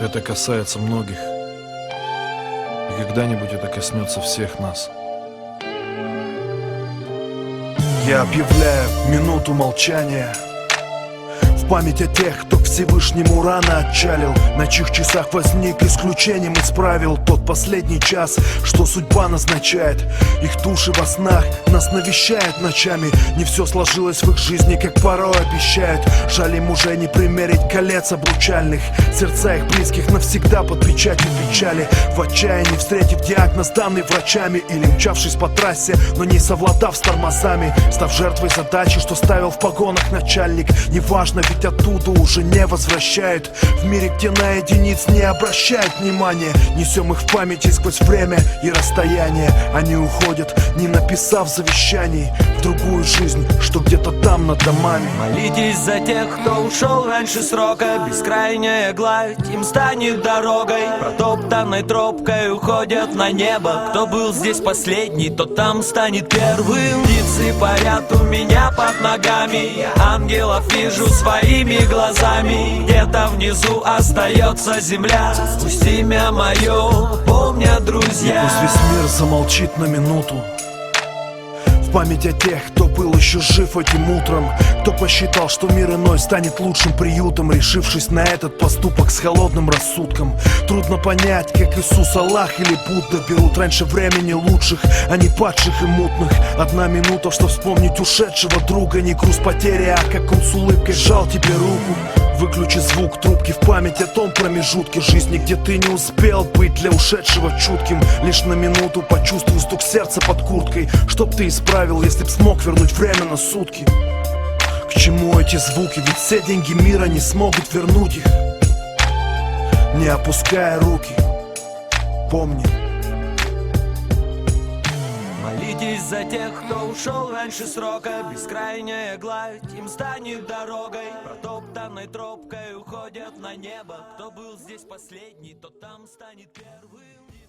Это касается многих. И когда-нибудь это коснется всех нас. Я объявляю минуту молчания в память о тех, кто к Всевышнему рано отчалил, на чьих часах возник исключением исправил тот последний час, что судьба назначает. Их души во снах нас навещают ночами. Не все сложилось в их жизни, как порой обещают. Жаль им уже не примерить колец обручальных. Сердца их близких навсегда под печатью печали. В отчаянии встретив диагноз, данный врачами, или мчавшись по трассе, но не совладав с тормозами, став жертвой задачи, что ставил в погонах начальник. Неважно, ведь оттуда уже не возвращают. В мире, где на единиц не обращают внимания, несем их в памяти сквозь время и расстояние. Они уходят, не написав завещаний, в другую жизнь, что где-то там над домами. Молитесь за тех, кто ушел раньше срока. Бескрайняя гладь им станет дорогой. Протоптанной тропкой уходят на небо. Кто был здесь последний, тот там станет первым. Птицы парят у меня под ногами. Я ангелов вижу своими глазами. Где-то внизу остается земля. Пусть имя мое помнят друзья. И пусть весь мир замолчит на минуту в память о тех, кто был еще жив этим утром, кто посчитал, что мир иной станет лучшим приютом, решившись на этот поступок с холодным рассудком. Трудно понять, как Иисус, Аллах или Будда берут раньше времени лучших, а не падших и мутных. Одна минута, что вспомнить ушедшего друга, не груз потери, а как он с улыбкой сжал тебе руку. Выключи звук трубки в память о том промежутке жизни, где ты не успел быть для ушедшего чутким. Лишь на минуту почувствуй стук сердца под курткой, чтоб ты исправил, если б смог вернуть время на сутки. К чему эти звуки, ведь все деньги мира не смогут вернуть их. Не опуская руки, помни. Молитесь за тех, кто ушел раньше срока. Бескрайняя гладь им станет дорогой. Протоптанной тропкой уходят на небо. Кто был здесь последний, тот там станет первым.